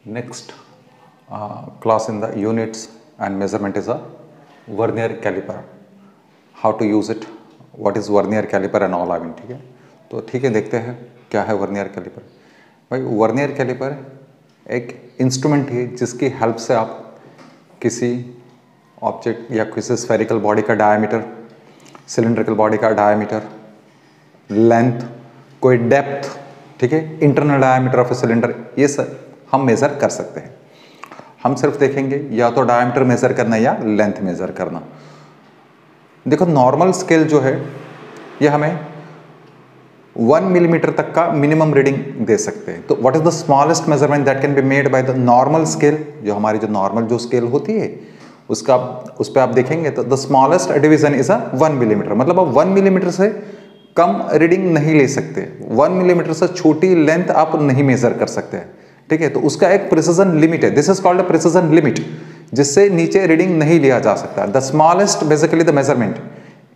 Next class in the units and measurement is a vernier caliper. How to use it, what is vernier caliper and all. ठीक है, तो ठीक है, देखते हैं क्या है वर्नियर कैलिपर। भाई वर्नियर कैलिपर एक इंस्ट्रूमेंट है जिसकी हेल्प से आप किसी ऑब्जेक्ट या किसी स्फेरिकल बॉडी का डायमीटर, सिलिंड्रिकल बॉडी का डायमीटर, लेंथ, कोई डेप्थ, ठीक है, internal diameter of a cylinder, ये सब हम मेज़र कर सकते हैं। हम सिर्फ देखेंगे या तो डायमीटर मेज़र करना या लेंथ मेज़र करना। देखो नॉर्मल स्केल जो है ये हमें 1 मिलीमीटर तक का मिनिमम रीडिंग दे सकते हैं। तो what is the smallest measurement that can be made by the normal scale, जो हमारी जो नॉर्मल जो स्केल होती है उसका उस पर आप देखेंगे तो the smallest division is a 1 millimetre. मतलब आप 1 मिलीमीटर से कम रीडिंग नहीं ले सकते, 1 मिलीमीटर से छोटी लेंथ आप नहीं मेजर कर सकते हैं, ठीक है। तो उसका एक प्रिसिजन लिमिट है, this is called a precision limit, जिससे नीचे रीडिंग नहीं लिया जा सकता। The smallest basically the measurement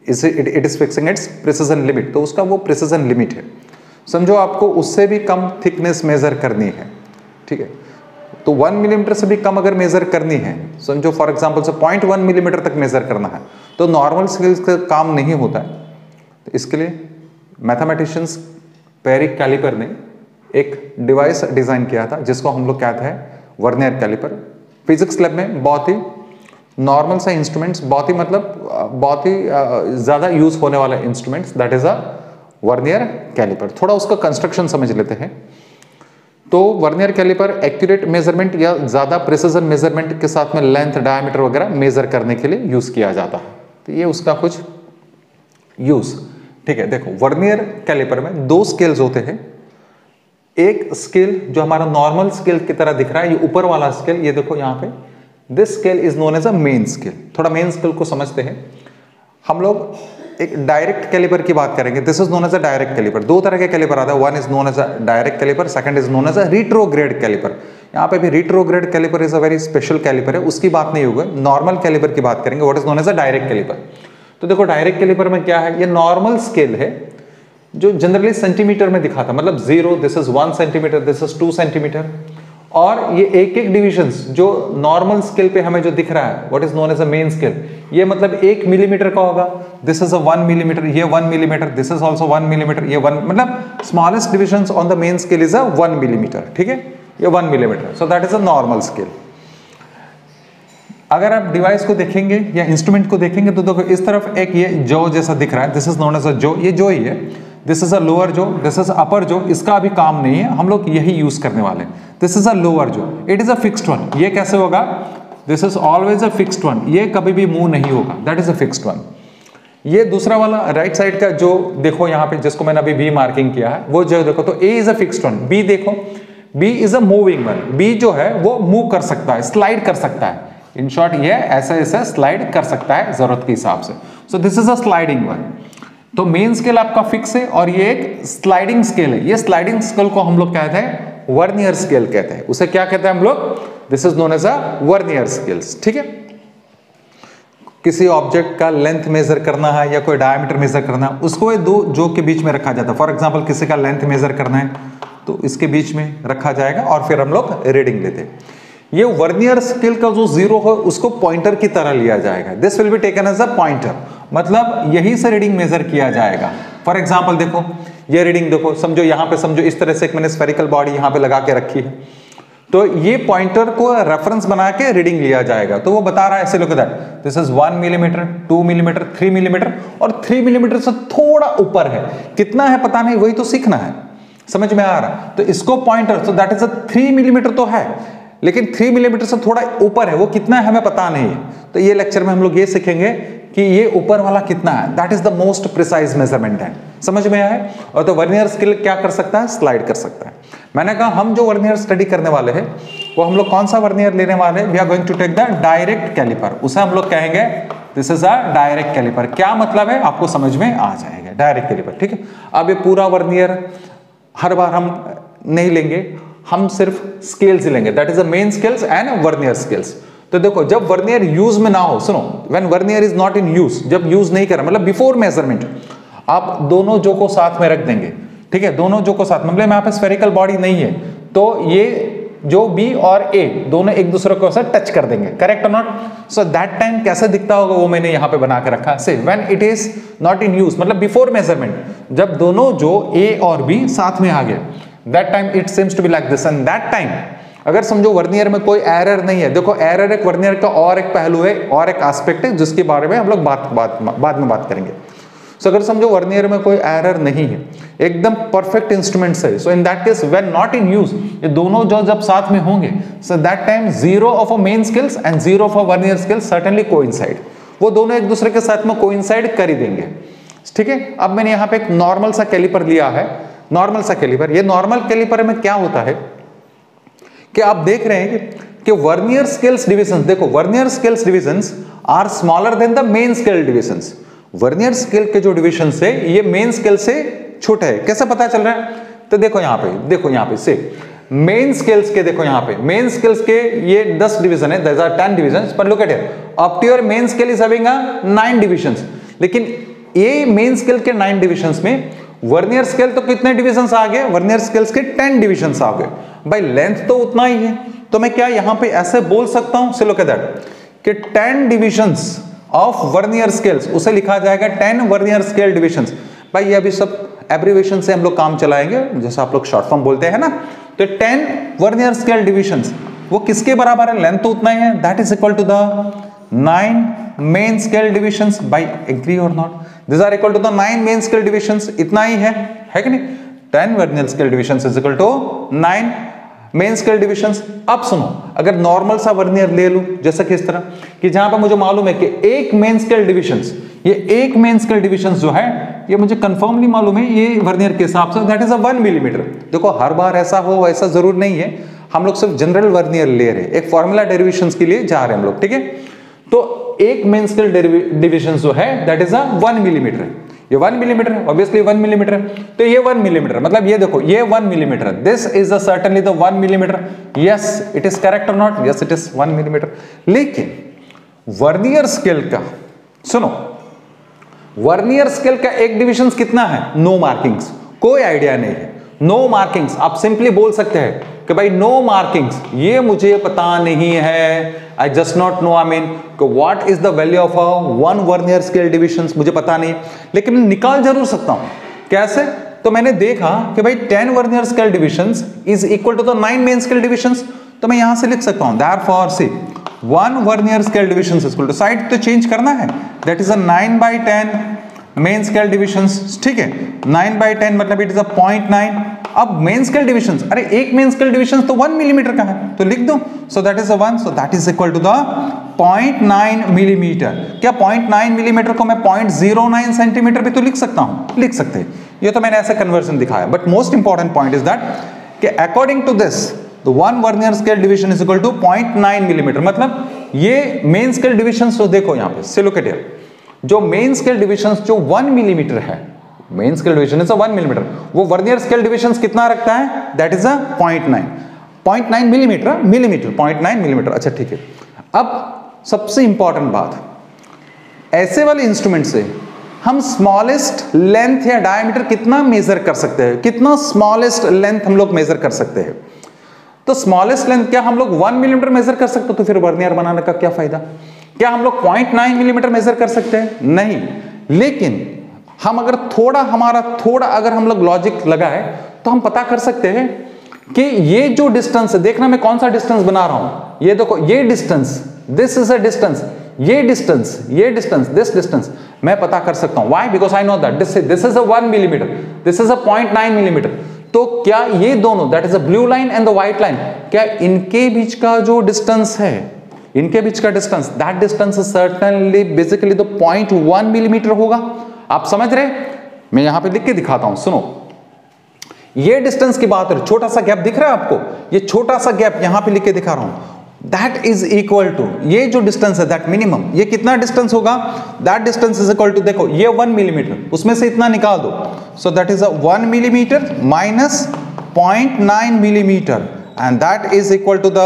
it is fixing it's precision limit, तो उसका वो प्रिसिजन लिमिट है। समझो आपको उससे भी कम थिकनेस मेजर करनी है, ठीक है, तो 1 मिलीमीटर से भी कम अगर मेजर करनी है, समझो फॉर एग्जांपल से 0.1 मिलीमीटर तक मेजर करना है, तो नॉर्मल स्केल का काम नहीं होता है। तो इसके लिए मैथमेटिशियंस पेरिक कैलिपर ने एक डिवाइस डिजाइन किया था जिसको हम लोग कहते हैं वर्नियर कैलिपर। फिजिक्स लैब में बहुत ही नॉर्मल सा इंस्ट्रूमेंट्स, बहुत ही ज़्यादा यूज होने वाला instruments, that is a vernier caliper. थोड़ा उसका कंस्ट्रक्शन समझ लेते हैं। तो वर्नियर कैलिपर एक्यूरेट मेजरमेंट या ज़्यादा प्रिसिजन मेजरमेंट के साथ में लेंथ, डायमीटर वगैरह मेजर करने के लिए यूज किया जाता है। तो ये उसका कुछ यूज, ठीक है। देखो वर्नियर कैलिपर में 2 स्केल्स होते हैं। एक स्केल जो हमारा नॉर्मल स्केल की तरह दिख रहा है, ये ऊपर वाला स्केल, ये देखो यहाँ पे, this scale is known as a main scale. थोड़ा मेन स्केल को समझते हैं हम लोग। एक डायरेक्ट कैलिपर की बात करेंगे, this is known as a direct caliper. 2 तरह के कैलिपर आता है, one is known as a direct caliper, second is known as a retrograde caliper. यहाँ पे भी retrograde caliper is a very special caliper है, उसकी बात नहीं होगी, नॉर्मल कैलिपर की बात करेंगे, what is known as a direct caliper. तो देखो डायरेक्ट कैलिपर में क्या है, ये नॉर्मल स्केल है जो जनरली सेंटीमीटर में दिखाता, मतलब 0, this is 1 centimetre, this is 2 centimetre, और ये एक डिविजन्स जो नॉर्मल स्केल पे हमें जो दिख रहा है, what is known as a main scale, ये मतलब 1 मिलीमीटर का होगा, दिस इज अ 1 मिलीमीटर, ये 1 millimetre, this is also 1 millimetre, ये 1, मतलब smallest divisions on the main scale is a 1 millimetre, ठीक है, ये 1 millimetre. So that is a normal scale. अगर आप डिवाइस को देखेंगे या इंस्ट्रूमेंट को देखेंगे तो देखो इस तरफ एक ये जो जैसा दिख रहा है, this is known as a jaw, ये जो ही है, this is a lower jaw, this is upper jaw, इसका अभी काम नहीं है, हम लोग यही यूज करने वाले हैं। दिस इज अ लोअर जो, it is a fixed one, ये कैसे होगा, this is always a fixed one, ये कभी भी मूव नहीं होगा, that is a fixed one. ये दूसरा वाला राइट साइड का जो देखो यहाँ पे, जिसको मैंने अभी बी मार्किंग किया है, वो जो देखो, तो A is a fixed one, B देखो, B is a moving one, B जो है वो मूव कर सकता है, स्लाइड कर सकता है, इन शॉर्ट ये ऐसे ऐसे स्लाइड कर सकता है जरूरत के हिसाब से। So this is a sliding one. तो मेन स्केल आपका फिक्स है और ये एक स्लाइडिंग स्केल है। ये स्लाइडिंग स्केल को हम लोग कहते हैं वर्नियर स्केल कहते हैं। उसे क्या कहते हैं हम लोग, this is known as a vernier scales, ठीक है। किसी ऑब्जेक्ट का लेंथ मेजर करना है या कोई डायमीटर मेजर करना है, उसको ये 2 जो के बीच में रखा जाता है। फॉर एग्जांपल किसी का लेंथ मेजर करना है तो इसके बीच में रखा जाएगा और फिर हम लोग रीडिंग लेते हैं। ये वर्नियर स्केल का जो 0 है उसको पॉइंटर की तरह लिया जाएगा, this will be taken as a pointer, मतलब यही से रीडिंग मेजर किया जाएगा। फॉर एग्जांपल देखो ये रीडिंग देखो, समझो यहाँ पे, समझो इस तरह से एक मैंने स्फेरिकल बॉडी यहाँ पे लगा के रखी है, तो ये पॉइंटर को रेफरेंस बना के रीडिंग लिया जाएगा। तो वो बता रहा है ऐसे लोग that this is 1 millimetre, 2 millimetre, 3 millimetre, और 3 मिलीमीटर से थोड़ा ऊपर है, कितना है पता नहीं, वही तो सीखना है, समझ में आ रहा। तो इसको pointer, so that is a 3 millimetre तो है, लेकिन 3 मिलीमीटर से थोड़ा ऊपर है, वो कितना है हमें पता नहीं है। तो ये लेक्चर में हम लोग ये सीखेंगे कि ये ऊपर वाला कितना है, that is the most precise measurement है, समझ में आया। और तो वर्नियर स्केल क्या कर सकता है, स्लाइड कर सकता है। मैंने कहा हम जो वर्नियर स्टडी करने वाले हैं वो हम लोग कौन सा वर्नियर लेने वाले हैं, we are going to take the direct caliper. उसे हम लोग कहेंगे this is a direct caliper. क्या मतलब है आपको समझ में आ जाएगा, डायरेक्ट कैलिपर, ठीक है। अब ये पूरा वर्नियर हर बार हम नहीं लेंगे, हम सिर्फ स्केल्स ही लेंगे, that is the main scales and vernier scales. तो देखो जब वर्नियर यूज में ना हो, सुनो, when vernier is not in use, जब यूज नहीं कर, मतलब बिफोर मेजरमेंट, आप दोनों जो को साथ में रख देंगे, ठीक है, दोनों जो को साथ, मतलब यहाँ पे स्फेरिकल बॉडी नहीं है तो ये जो बी और ए दोनों एक दूसरे को ऐसा टच कर देंगे, करेक्ट और नॉट? सो दैट टाइम कैसे दिखता होगा वो मैंने यहाँ पे बना के रखा। से when it is not in use, मतलब बिफोर मेजरमेंट, जब दोनों जो ए और बी साथ में आ गए, that time it seems to be like this. And that time अगर समझो वर्नियर में कोई एरर नहीं है, देखो एरर एक वर्नियर का और एक पहलू है और एक एस्पेक्ट है जिसके बारे में हम लोग बाद में बात करेंगे। सो अगर समझो वर्नियर में कोई एरर नहीं है, एकदम परफेक्ट इंस्ट्रूमेंट्स है, so in that case when not in use, ये दोनों जो जब साथ में होंगे, so that time zero of a main scales and zero of a vernier scales certainly coincide, वो दोनों एक दूसरे के साथ में कोइंसाइड कर ही देंगे, ठीक है। अब मैंने यहाँ पे एक नॉर्मल सा कैलिपर लिया है, नॉर्मल सा कैलिपर। ये नॉर्मल कैलिपर में क्या होता है कि आप देख रहे हैं कि वर्नियर स्केल्स डिविजन्स, देखो vernier scales divisions are smaller than the main scale divisions. Vernier scale के जो डिविजन्स है ये मेन स्केल से छोटे है। कैसे पता चल रहा है? तो देखो यहाँ पे से मेन स्केल्स के, देखो यहाँ पे मेन स्केल्स के ये 10 डिवीजन है, 10 डिविजन्स, पर look at here, up to your main scale is having 9 divisions. लेकिन ये मेन स्केल के 9 डिविजन्स में वर्नियर स्केल तो कितने डिविजन्स आ गए? वर्नियर स्केल्स के 10 डिविजन्स आ गए। भाई लेंथ तो उतना ही है, तो मैं क्या यहाँ पे ऐसे बोल सकता हूं, से लुक एट दैट, कि 10 डिविजन्स ऑफ वर्नियर स्केल्स, उसे लिखा जाएगा 10 वर्नियर स्केल डिविजन्स। भाई ये अभी सब एब्रिविएशन से हम लोग काम चलाएंगे, जैसे आप लोग शॉर्ट फॉर्म बोलते हैं ना। तो 10 वर्नियर स्केल डिविजन्स वो किसके बराबर है? लेंथ तो उतना ही है, that is equal to the 9 main scale divisions. By agree और not? This are equal to the 9 main scale divisions, इतना ही है कि नहीं? 10 vernier scale divisions is equal to 9 main scale divisions. अब सुनो, अगर नॉर्मल सा वर्नियर ले लूं, जैसा कि इस तरह कि जहां पर मुझे मालूम है कि एक मेन स्केल डिविजन्स, ये एक मेन स्केल डिविजन्स जो है ये मुझे कंफर्मली मालूम है ये वर्नियर के हिसाब से दैट इज 1 मिलीमीटर। देखो हर बार ऐसा हो ऐसा जरूर नहीं है, हम लोग सिर्फ जनरल वर्नियर ले रहे हैं, एक फॉर्मूला डेरिवेशंस के लिए जा रहे हैं हम लोग, ठीक है। तो एक मेन स्केल डिविजन जो है दैट इज 1 मिलीमीटर। ये 1 मिलीमीटर है, ऑब्वियसली 1 मिलीमीटर है, तो ये 1 मिलीमीटर, मतलब ये देखो ये 1 millimetre, this is certainly the 1 millimetre. Yes it is correct और not? Yes it is 1 millimetre. लेकिन वर्नियर स्केल का सुनो, वर्नियर स्केल का एक डिविजन कितना है? नो मार्किंग्स, कोई आइडिया नहीं है, नो मार्किंग्स। आप सिंपली बोल सकते हैं कि भाई नो मार्किंग्स, ये मुझे पता नहीं है, I just not know, I mean what is the value of 1 vernier scale division, मुझे पता नहीं, लेकिन मैं निकाल जरूर सकता हूं। कैसे? तो मैंने देखा कि भाई 10 vernier scale divisions is equal to the 9 main scale divisions, तो मैं यहां से लिख सकता हूं देयरफॉर से 1 vernier scale division is equal to, side तो चेंज करना है, that is 9/10 main scale divisions, ठीक है। 9/10 मतलब इट इज 0.9। अब मेन स्केल डिविजन्स, अरे एक मेन स्केल डिविजन तो 1 मिलीमीटर का है, तो लिख दो, so that is 1, so that is equal to the 0.9 millimetre. क्या 0.9 मिलीमीटर को मैं 0.09 सेंटीमीटर भी तो लिख सकता हूं? लिख सकते हैं, ये तो मैंने ऐसा कन्वर्जन दिखाया। But most important point is that कि according to this the 1 vernier scale division is equal to 0.9 millimetre. मतलब ये मेन स्केल डिविजन तो देखो यहाँ पे से लुक एट हियर, जो मेन स्केल डिविजन जो 1 मिलीमीटर है, main scale division is 1 millimetre, वो वर्नियर स्केल डिविजन कितना रखता है? That is 0.9 millimetre, 0.9 millimetre. अच्छा ठीक है। अब सबसे इंपॉर्टेंट बात, ऐसे वाले इंस्ट्रूमेंट से हम स्मॉलेस्ट लेंथ या डायमीटर कितना मेजर कर सकते हैं? कितना स्मॉलेस्ट लेंथ हम लोग मेजर कर सकते हैं? तो स्मॉलेस्ट लेंथ क्या हम लोग 1 मिलीमीटर मेजर कर सकते? तो फिर वर्नियर बनाने का क्या फायदा? क्या हम लोग 0.9 मिलीमीटर मेजर कर सकते हैं? नहीं। लेकिन हम अगर थोड़ा अगर हम लोग लॉजिक लगाए तो हम पता कर सकते हैं कि ये जो डिस्टेंस है, देखना मैं कौन सा डिस्टेंस बना रहा हूं, ये देखो ये distance, this is a distance, ये डिस्टेंस, दिस डिस्टेंस मैं पता कर सकता हूं। Why? Because I know that this is 1 millimetre, this is 0.9 millimetre. तो क्या ये दोनों, that is a blue line and the white line, क्या इनके बीच का जो डिस्टेंस है, इनके बीच का distance, that distance is certainly basically the 0.1 millimetre होगा। आप समझ रहे? मैं यहां पे लिख के दिखाता हूं, सुनो। ये डिस्टेंस की बात है, छोटा सा गैप दिख रहा है आपको, ये छोटा सा गैप यहां पे लिख के दिखा रहा हूं, दैट इज इक्वल टू, ये जो डिस्टेंस है दैट मिनिमम, ये कितना डिस्टेंस होगा? That distance is equal to, देखो ये 1 मिलीमीटर, उसमें से इतना निकाल दो, so that is 1 millimetre minus 0.9 millimetre and that is equal to the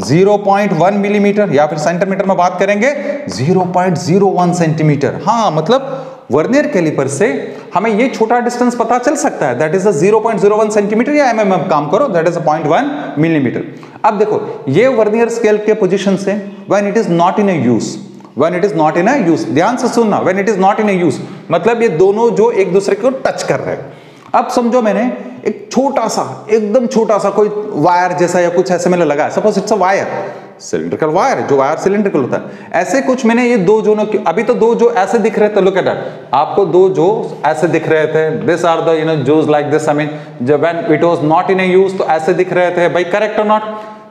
0.1 millimetre, या फिर सेंटीमीटर में बात करेंगे 0.01 सेंटीमीटर। हाँ, मतलब वर्नियर कैलिपर से हमें ये छोटा डिस्टेंस पता चल सकता है, दैट इज 0.01 सेंटीमीटर या mm, काम करो दैट इज 0.1 मिलीमीटर। अब देखो ये वर्नियर स्केल के पोजीशन से when it is not in use, when it is not in use, ध्यान से सुनना, when it is not in use मतलब ये दोनों जो एक दूसरे को टच कर रहे हैं। अब समझो मैंने एक छोटा सा, एकदम छोटा सा कोई वायर जैसा या कुछ ऐसे मैंने लगाया, suppose it's a wire, cylindrical wire है, जो वायर सिलिंड्रिकल होता है, ऐसे कुछ मैंने ये दो जो, अभी तो दो जो ऐसे दिख रहे थे, लुक एट दैट, आपको दो जो ऐसे दिख रहे थे, this are the jaws like this, I mean जब when it was not in use तो ऐसे दिख रहे थे भाई, करेक्ट और not,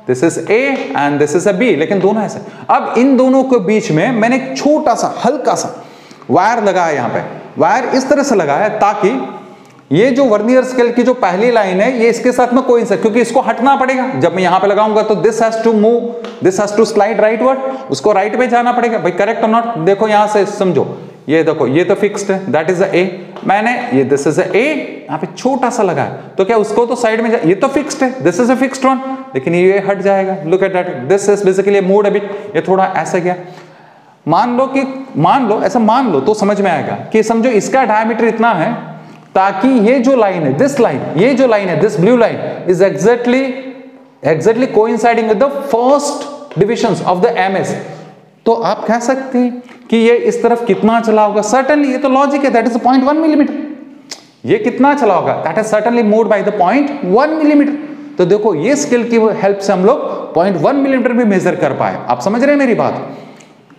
this is A and this is a B, लेकिन दोनों ऐसे। अब इन दोनों के बीच में मैंने एक छोटा सा हल्का सा वायर लगाया, यहाँ पे वायर इस तरह से लगाया ताकि ये जो वर्नियर स्केल की जो पहली लाइन है ये इसके साथ में कोइंसाइड, क्योंकि इसको हटना पड़ेगा, जब मैं यहां पे लगाऊंगा तो this has to move, this has to slide rightward, उसको राइट पे जाना पड़ेगा भाई, करेक्ट और नॉट। देखो यहां से समझो, ये देखो ये तो फिक्स्ड है, दैट इज अ ए, मैंने ये दिस इज अ ए यहां पे छोटा सा लगाया, तो क्या उसको तो साइड में ये तो फिक्स्ड है, this is a fixed one, लेकिन ये हट जाएगा, look at that, this is basically moved a bit, ये थोड़ा ऐसा गया। मान लो ऐसा मान लो तो समझ में आएगा कि समझो इसका डायमीटर इतना है ताकि ये जो लाइन है, दिस लाइन, ये जो लाइन है, this blue line is exactly coinciding with the first divisions of the MS. तो आप कह सकते हैं कि ये इस तरफ कितना चला होगा, सर्टेनली ये तो लॉजिक है, दैट इज 0.1 मिलीमीटर, ये कितना चला होगा, that is certainly moved by the 0.1 millimetre. तो देखो ये स्केल की हेल्प से हम लोग 0.1 मिलीमीटर भी मेजर कर पाए। आप समझ रहे हैं मेरी बात,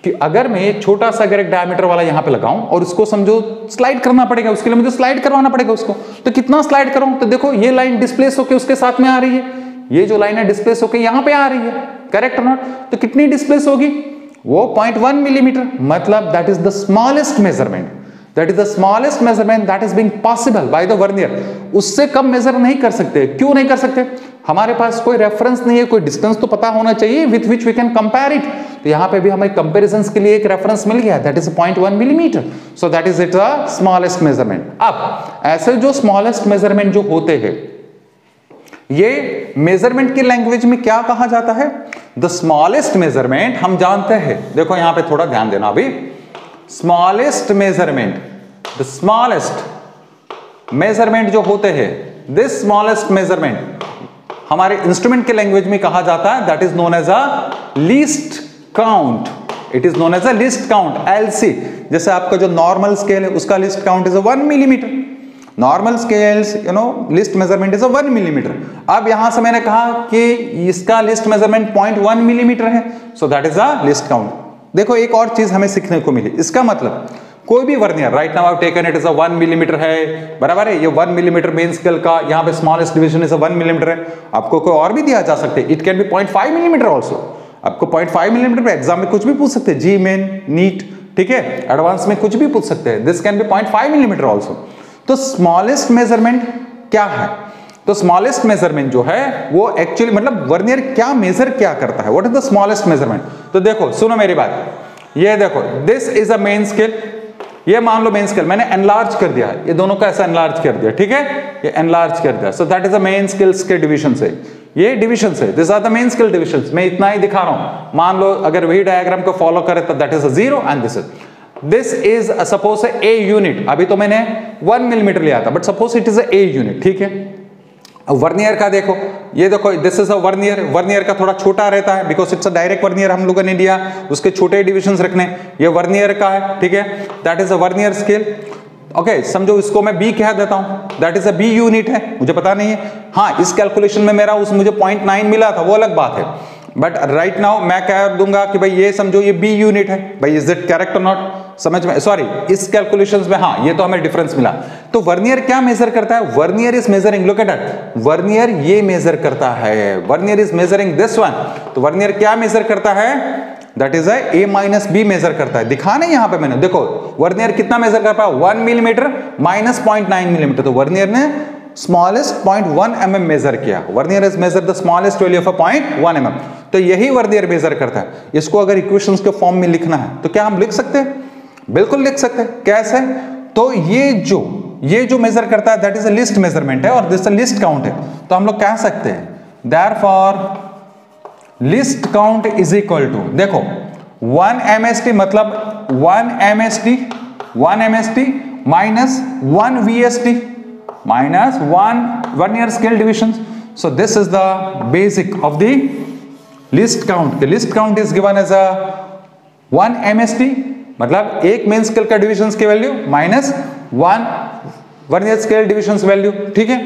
कि अगर मैं एक छोटा सा अगर एक डायमीटर वाला यहां पे लगाऊं और उसको समझो स्लाइड करना पड़ेगा, उसके लिए मुझे स्लाइड करवाना पड़ेगा उसको, तो कितना स्लाइड करूं, तो देखो ये लाइन डिस्प्लेस होकर उसके साथ में आ रही है, ये जो लाइन है डिस्प्लेस होकर यहां पे आ रही है, करेक्ट और नॉट, तो कितनी डिस्प्लेस होगी, वो 0.1 मिलीमीटर, मतलब that is the smallest measurement, that is the smallest measurement that is being possible by the vernier. उससे कम मेजर नहीं कर सकते, क्यों नहीं कर सकते, हमारे पास कोई रेफरेंस नहीं है, कोई डिस्टेंस तो पता होना चाहिए with which we can compare it. तो यहां पे भी हमें कंपैरिजंस के लिए एक रेफरेंस मिल गया, that is 0.1 millimetre, so that is it the smallest measurement. अब ऐसे जो स्मॉलेस्ट मेजरमेंट जो होते हैं, ये मेजरमेंट की लैंग्वेज में क्या कहा जाता है, द स्मॉलेस्ट मेजरमेंट हम जानते हैं, देखो यहां पे थोड़ा ध्यान देना अभी, smallest measurement, the smallest measurement जो होते हैं, दिस स्मॉलेस्ट मेजरमेंट हमारे इंस्ट्रूमेंट के लैंग्वेज में कहा जाता है, that is known as a least count, it is known as a least count, LC। जैसे आपका जो नॉर्मल स्केल है उसका least count is 1 millimetre, normal scales least measurement is 1 millimetre. अब यहां से मैंने कहा कि इसका लीस्ट मेजरमेंट 0.1 मिलीमीटर है, so that is a least count. देखो एक और चीज हमें सीखने को मिली, इसका मतलब कोई भी vernier, right now I have taken it is 1 millimetre है, बराबर है, ये 1 मिलीमीटर मेन स्केल का, यहाँ पे स्मॉलेस्ट डिवीजन इज 1 मिलीमीटर है, आपको कोई और भी दिया जा सकते हैं, it can be 0.5 millimetre also, आपको 0.5 मिलीमीटर पे एग्जाम में कुछ भी पूछ सकते हैं, जी मेन, नीट, ठीक है, एडवांस में कुछ भी पूछ सकते हैं, this can be 0.5 millimetre also. तो स्मॉलेस्ट मेजरमेंट क्या है, तो स्मॉलेस्ट मेजरमेंट जो है वो एक्चुअली मतलब वर्नियर क्या मेजर क्या करता है, what is the smallest measurement. तो देखो सुनो मेरी बात, ये देखो this is a main scale, ये मान लो मेन स्केल मैंने एनलार्ज कर दिया है, ये दोनों का ऐसा एनलार्ज कर दिया, ठीक है, ये एनलार्ज कर दिया, so that is the main scales के डिवीजन से, ये डिवीजन है, this are the main scale divisions. मैं इतना ही दिखा रहा हूं, मान लो अगर वही डायग्राम को फॉलो करें तो that is a 0 and this is suppose a unit, अभी तो मैंने 1 मिलीमीटर लिया था, but suppose it is a unit, ठीक है। वर्नियर का देखो, ये देखो this is a vernier, vernier का थोड़ा छोटा रहता है because it's a direct vernier हम लोगों ने लिया, उसके छोटे डिविजन्स रखने, ये वर्नियर का है, ठीक है, that is a vernier scale, okay, समझो इसको मैं बी कह देता हूं, that is a B unit है, मुझे पता नहीं है, हाँ इस कैलकुलेशन में मेरा मुझे 0.9 मिला था, वो अलग बात है, बट राइट नाउ मैं कह दूंगा कि भाई ये समझो ये बी यूनिट है, भाई इज इट करेक्ट और नॉट, समझ में, सॉरी इस कैलकुलेशंस में हाँ ये तो हमें डिफरेंस मिला। तो वर्नियर क्या मेजर करता है, vernier is measuring, look at that, vernier ये मेजर करता है, vernier is measuring this one, तो वर्नियर क्या मेजर करता है, that is A minus B measure करता है, दिखाना यहां पे मैंने, देखो वर्नियर कितना मेजर कर पाया, 1 मिलीमीटर माइनस 0.9 मिलीमीटर, तो वर्नियर ने स्मॉलेस्ट 0.1 mm मेजर किया, vernier is measure the smallest value of 0.1 mm, तो यही वर्नियर मेजर करता है। इसको अगर इक्वेशंस के फॉर्म में लिखना है तो क्या हम लिख सकते हैं, बिल्कुल लिख सकते हैं, कैसे, तो ये जो मेजर करता है that is a list measurement है और दिस लिस्ट काउंट है, तो हम लोग कह सकते हैं therefore least count is equal to, देखो 1 MST मतलब 1 MST minus 1 VSD minus 1 vernier scale divisions. So this is the basic of the list count. The list count is given as a 1 MSD, मतलब एक main scale का divisions की value minus 1 vernier scale divisions value. ठीक है,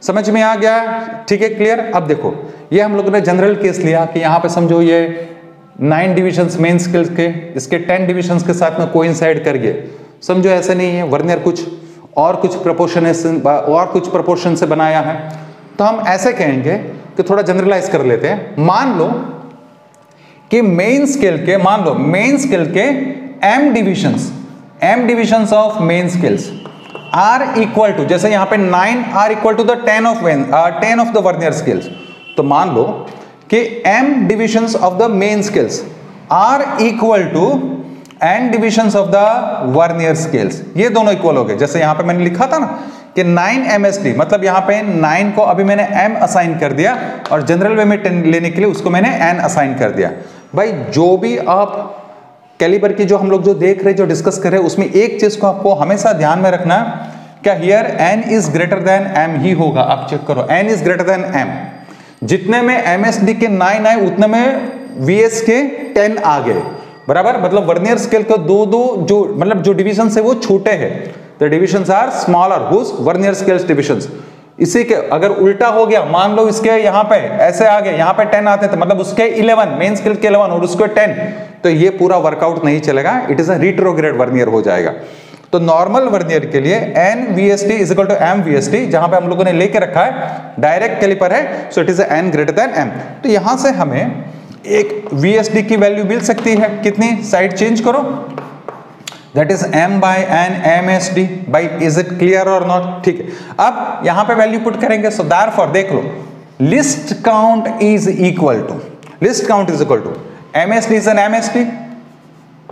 समझ में आ गया? ठीक है, क्लियर? अब देखो, ये हम लोगों ने जनरल केस लिया कि यहाँ पे समझो ये 9 डिविजन्स मेन स्केल के, इसके 10 डिविजन्स के साथ में कोइंसाइड कर गए। समझो ऐसे नहीं है, वर्नियर कुछ प्रपोर्शन से बनाया है, तो हम ऐसे कहेंगे कि थोड़ा जनरलाइज कर लेते हैं। मान लो कि मेन स्केल के m divisions of main scales are equal to, जैसे यहां पे 9 are equal to the 10 of the vernier scales, तो मान लो कि m divisions of the main scales are equal to n divisions of the vernier scales, ये दोनों equal हो गए। जैसे यहां पे मैंने लिखा था ना कि 9 MSD, मतलब यहां पे 9 को अभी मैंने m असाइन कर दिया और जनरल वे में 10 लेने के लिए उसको मैंने n असाइन कर दिया। भाई जो भी आप कैलिपर की जो हम लोग जो देख रहे, जो डिस्कस कर रहे हैं, उसमें एक चीज को आपको हमेशा ध्यान में रखना, क्या here n is greater than m ही होगा। आप चेक करो, n is greater than m, जितने में MSD के 9 आए उतने में VS के 10 आ गए, बराबर। मतलब वर्नियर स्केल के दो जो मतलब जो डिविजन है वो छोटे हैं, the divisions are smaller whose vernier scales divisions. इसी के अगर उल्टा हो गया, मान लो इसके यहाँ पे ऐसे आ गए, यहाँ पे 10 आते थे, मतलब उसके 11 मेन स्केल के 11 और उसके 10, तो ये पूरा वर्कआउट नहीं चलेगा, it is a retrograde vernier हो जाएगा। तो नॉर्मल वर्नियर के लिए n VSD is equal to m VSD, जहां पे हम लोगों ने लेके रखा है डायरेक्ट कैलिपर है, so it is n greater than m। तो यहां से हमें एक VSD की वैल्यू मिल सकती है, कितनी, साइड चेंज करो, that is m by n MSD by, is it clear और नॉट? ठीक है, अब यहां पे वैल्यू पुट करेंगे, सो देयरफॉर देख लो, least count is equal to MSD is an MSD,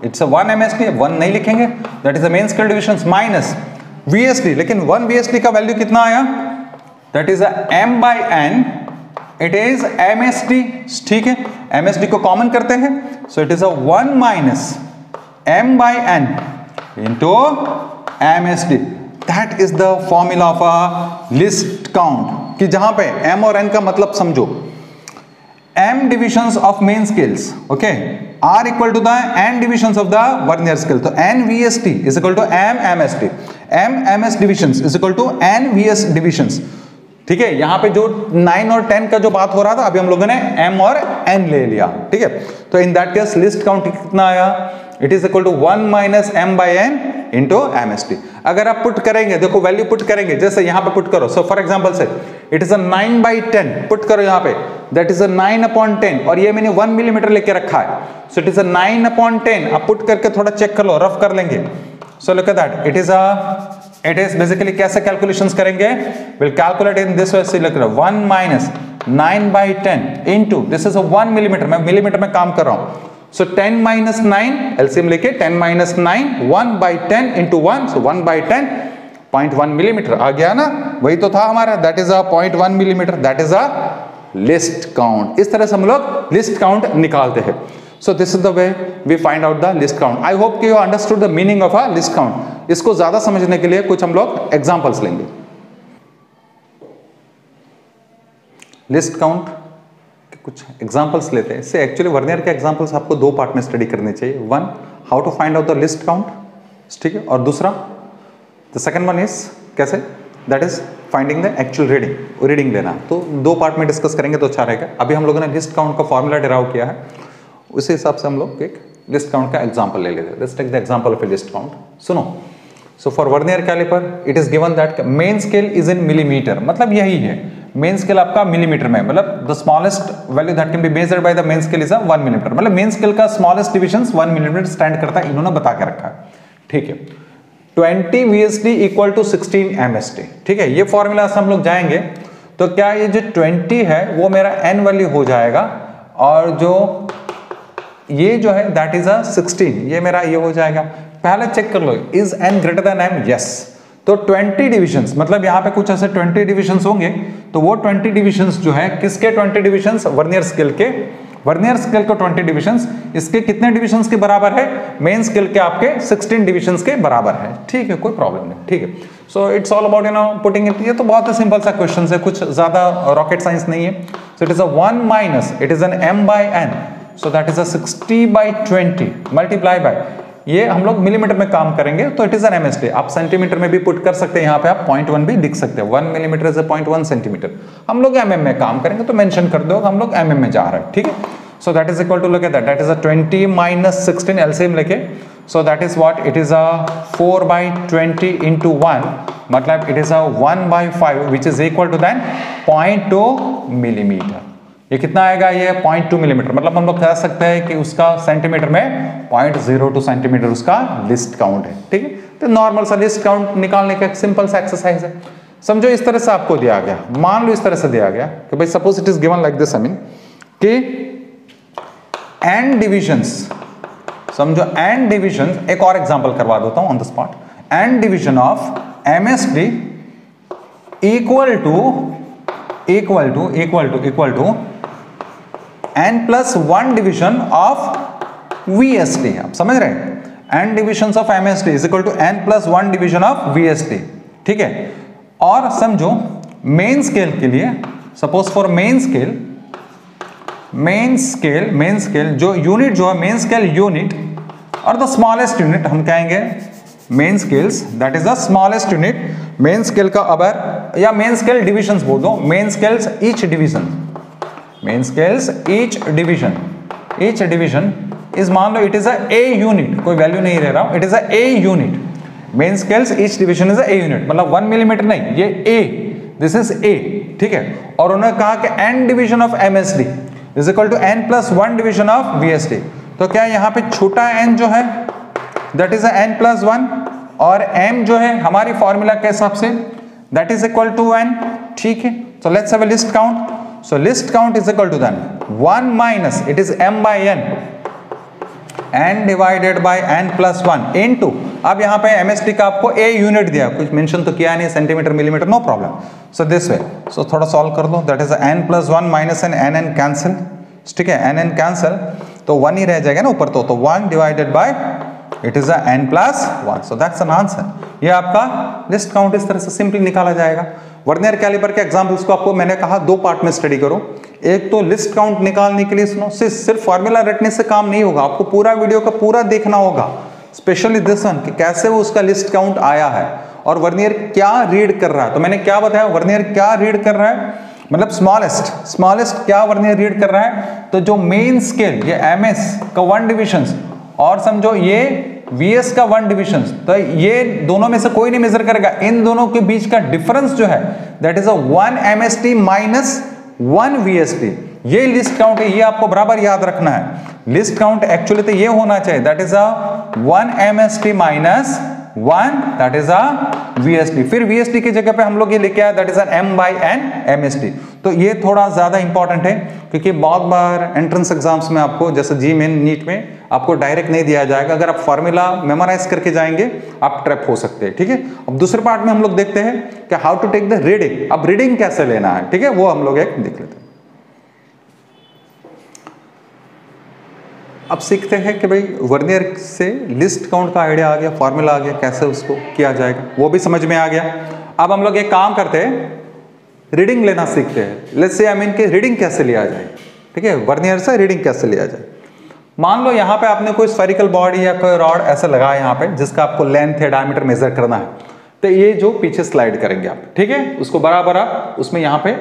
it's a 1 MSD, 1 नहीं लिखेंगे, that is the main scale divisions minus VSD, लेकिन 1 VSD का वैल्यू कितना आया, that is a m by n, it is MSD। ठीक है, MSD को common करते हैं, so it is a 1 minus m by n into MSD, that is the formula of a list count, कि जहां पे m और n का मतलब समझो, m divisions of main scales, okay, are equal to the n divisions of the vernier scale, तो n VSD is equal to m MSD, m MS divisions is equal to n VS divisions। ठीक है, यहां पे जो 9 और 10 का जो बात हो रहा था, अभी हम लोगों ने m और n ले लिया। ठीक है, तो in that case least count कितना आया, it is equal to 1 minus m by n into MSD। अगर आप पुट करेंगे, देखो वैल्यू पुट करेंगे, जैसे यहां पे पुट करो, सो फॉर एग्जांपल से it is a 9 by 10, put करो यहां पे, दैट इज अ 9/10, और ये मैंने 1 मिलीमीटर लेके रखा है, सो इट इज अ 9/10। आप पुट करके थोड़ा चेक कर लो, रफ कर लेंगे, so look at that, it is basically कैसे कैलकुलेशंस करेंगे, will calculate in this way, look at 1 minus 9/10 into, this is a 1 millimetre, मैं मिलीमीटर में काम कर रहा हूं, so 10 minus 9 LCM लेके 10 minus 9 1 by 10 into 1, so 1 by 10 0.1 millimetre आ गया ना, वही तो था हमारा, that is a 0.1 millimetre, that is a list count। इस तरह से हम लोग लिस्ट काउंट निकालते हैं। So this is the way we find out the list count। I hope you understood the meaning of a list count। इसको ज्यादा समझने के लिए कुछ हम लोग एग्जांपल्स लेंगे। लिस्ट काउंट कुछ एग्जांपल्स लेते हैं, इससे एक्चुअली वर्नियर के एग्जांपल्स आपको दो पार्ट में स्टडी करने चाहिए, one how to find out the least count, ठीक है, और दूसरा द सेकंड वन इज कैसे, that is finding the actual reading लेना। तो दो पार्ट में डिस्कस करेंगे तो अच्छा रहेगा। अभी हम लोगों ने लिस्ट काउंट का फॉर्मूला डिराइव किया है, उसी हिसाब से हम लोग एक लिस्ट काउंट का एग्जाम्पल ले लेते हैं। Let's take the example of a least count. सुनो, so for vernier caliper it is given that main scale is in millimetre, मतलब यही है, मेन स्केल आपका मिलीमीटर में, मतलब the smallest value that can be measured by the main scale is 1 millimetre, मतलब main scale का smallest division 1 millimetre stand करता है, इन्होंने बता के रखा है। ठीक है, 20 VSD इक्वल टू 16 MSD। ठीक है, ये फॉर्मूला से हम लोग जाएंगे तो क्या ये जो 20 है वो मेरा n वैल्यू हो जाएगा, और जो ये जो है दैट इज अ 16, ये मेरा ये हो जाएगा। पहले चेक कर लो, is n greater than m, yes. तो 20 डिविजन्स, मतलब यहाँ पे कुछ ऐसे 20 डिविजन्स होंगे, तो वो 20 डिविजन्स जो है किसके 20 डिविजन्स, वर्नियर स्केल के, वर्नियर स्केल को 20 डिविजन्स, इसके कितने डिविजन्स के बराबर है? मेन स्केल के आपके 16 डिविजन्स के बराबर है। ठीक है, कोई प्रॉब्लम नहीं। ठीक है, so it's all about putting it. ये तो बहुत ही सिंपल सा क्वेश्चन है, कुछ ज्यादा रॉकेट साइंस नहीं है। So it is a 1 minus, it is an m by n, so that is a 60/20 multiply by, ये हम लोग मिलीमीटर में काम करेंगे तो इट इज एन MSD। आप सेंटीमीटर में भी पुट कर सकते हैं, यहाँ पे आप 0.1 भी लिख सकते हैं। 1 मिलीमीटर इज 0.1 सेंटीमीटर। हम लोग mm में काम करेंगे तो मेंशन कर दो हम लोग mm में जा रहे हैं। ठीक है, so that is equal to, look at that is a 20 minus 16 LCM लेके, so that is what, it is a 4/20 into 1, मतलब it is a 1/5 which is equal to then 0.2 millimetre. ये कितना आएगा? ये 0.2 मिलीमीटर, मतलब हम लोग कह सकते हैं कि उसका सेंटीमीटर में 0.02 सेंटीमीटर उसका लिस्ट काउंट है। ठीक है, तो नॉर्मल सा लिस्ट काउंट निकालने का एक सिंपल सा एक्सरसाइज है। समझो इस तरह से आपको दिया गया, मान लो इस तरह से दिया गया कि भाई suppose it is given like this, I mean कि एन डिविजन्स, समझो एन डिविजन, एक और एग्जांपल करवा देता हूं on the spot. N division of MSD equal to n+1 division of VSD। आप समझ रहे हैं? n divisions of MSD is equal to n+1 division of VSD। ठीक है, और समझो मेन स्केल के लिए, सपोज फॉर मेन स्केल जो यूनिट जो है मेन स्केल यूनिट और द स्मॉलेस्ट यूनिट हम कहेंगे main scales, that is the smallest unit. Main scale का अबर या मेन स्केल डिविजन्स बोल दो, main scales each division, main scales each division is, मान लो it is a a unit, कोई वैल्यू नहीं ले रहा हूं, it is a a unit. Main scales each division is a a unit, मतलब 1 मिलीमीटर नहीं, ये ए, दिस इज ए। ठीक है, और उन्होंने कहा कि n division of MSD is equal to n+1 division of VSD। तो क्या यहाँ पे छोटा n जो है दैट इज n+1, और m जो है हमारी फॉर्मूला के हिसाब से that is equal to n। ठीक है, so let's have a least count. So list count is equal to then 1 minus, it is m by n divided by n+1 into, अब यहाँ पे MSD का आपको a यूनिट दिया, कुछ mention तो किया नहीं, centimetre millimetre, no problem. So this way, so थोड़ा सॉल्व कर दो, that is n+1 minus n cancel. ठीक है, n कैंसिल तो 1 ही रह जाएगा ना ऊपर, तो 1 divided by it is n+1, so that's an answer. ये आपका लिस्ट काउंट इस तरह से सिंपली निकाला जाएगा। वर्नियर कैलिपर के एग्जांपल्स को आपको मैंने कहा 2 पार्ट में स्टडी करो। एक तो लिस्ट काउंट निकालने के लिए सुनो, सिर्फ फॉर्मूला रटने से काम नहीं होगा, आपको पूरा वीडियो का पूरा देखना होगा, स्पेशली दिस वन कि कैसे वो उसका लिस्ट काउंट आया है और वर्नियर क्या रीड कर रहा है। तो मैंने क्या बताया, वर्नियर क्या रीड कर रहा है, मतलब स्मॉलेस्ट क्या वर्नियर रीड कर रहा है। तो जो मेन स्केल ये MS का 1 डिविजन और समझो ये VS का 1 डिविजन, तो ये दोनों में से कोई नहीं मेजर करेगा, इन दोनों के बीच का डिफरेंस जो है that is a 1 MSD minus 1 VSD। ये लिस्ट काउंट है, ये आपको बराबर याद रखना है। लिस्ट काउंट एक्चुअली तो ये होना चाहिए, that is a 1 MSD minus 1 that is a VSD। फिर VSD की जगह पे हम लोग ये लेके आए that is an m by n MSD। तो ये थोड़ा ज्यादा इंपॉर्टेंट है क्योंकि बहुत बार एंट्रेंस एग्जाम्स में आपको जैसे GMAIN नीट में आपको डायरेक्ट नहीं दिया जाएगा, अगर आप फॉर्मूला मेमोराइज करके जाएंगे आप ट्रैप हो सकते हैं। ठीक है, अब दूसरे पार्ट में हम लोग देखते हैं कि how to take the reading. अब रीडिंग कैसे लेना है, ठीक है, वो हम लोग एक देख लेते हैं। अब सीखते हैं कि भाई वर्नियर से लिस्ट काउंट का आइडिया आ गया, फॉर्मूला आ गया, कैसे उसको किया जाएगा वो भी समझ में आ गया। अब हम लोग एक काम करते हैं, रीडिंग लेना सीखते हैं। लेट्स से आई मीन कि रीडिंग कैसे लिया जाए। ठीक है, वर्नियर से रीडिंग कैसे लिया जाए। मान लो यहाँ पे आपने कोई स्फेरिकल बॉडी या कोई रॉड ऐसा लगाया यहाँ पे जिसका आपको लेंथ या डायमीटर मेजर करना है, तो ये जो पीछे स्लाइड करेंगे आप, ठीक है, उसको बराबर आप उसमें यहाँ पे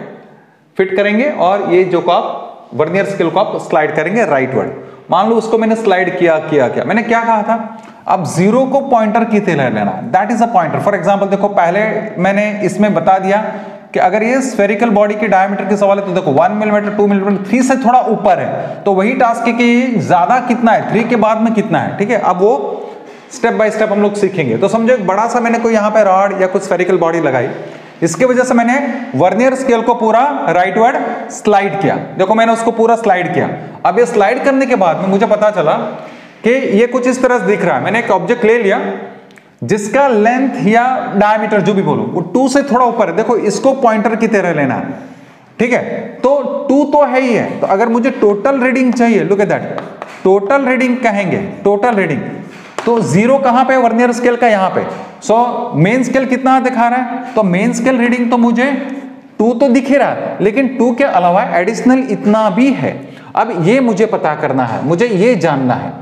फिट करेंगे और ये जो को आप वर्नियर स्केल को आप स्लाइड करेंगे राइटवर्ड। मान लो उसको मैंने स्लाइड किया मैंने क्या कहा था, अब 0 को पॉइंटर की तरह लेना, that is a pointer. For example देखो, पहले मैंने इसमें बता दिया कि अगर ये स्फेरिकल बॉडी के डायमीटर के सवाल है तो देखो 1 मिलीमीटर 2 मिलीमीटर 3 से थोड़ा ऊपर है, तो वही टास्क है कि ज्यादा कितना है, 3 के बाद में कितना है। ठीक है, अब वो स्टेप बाय स्टेप हम लोग सीखेंगे। तो समझो एक बड़ा सा मैंने कोई यहाँ पे रॉड या कुछ स्फेरिकल बॉडी लगाई, इसके वजह से मैंने वर्नियर स्केल को पूरा राइटवर्ड स्लाइड किया। देखो मैंने उसको पूरा स्लाइड किया। अब ये स्लाइड करने के बाद में मुझे पता चला कि ये कुछ इस तरह से दिख रहा है। मैंने एक ऑब्जेक्ट ले लिया जिसका लेंथ या डायमीटर जो भी बोलो वो 2 से थोड़ा ऊपर है। देखो इसको पॉइंटर की तरह लेना है, ठीक है, तो 2 तो है ही है, तो अगर मुझे टोटल रीडिंग चाहिए, look at that, total reading कहेंगे, टोटल रीडिंग, तो 0 कहां पे, वर्नियर स्केल का यहां पे। सो मेन स्केल कितना दिखा रहा है, तो मेन स्केल रीडिंग तो मुझे 2 तो दिख ही रहा है, लेकिन 2 के अलावा एडिशनल इतना भी है। अब ये मुझे पता करना है, मुझे ये जानना है,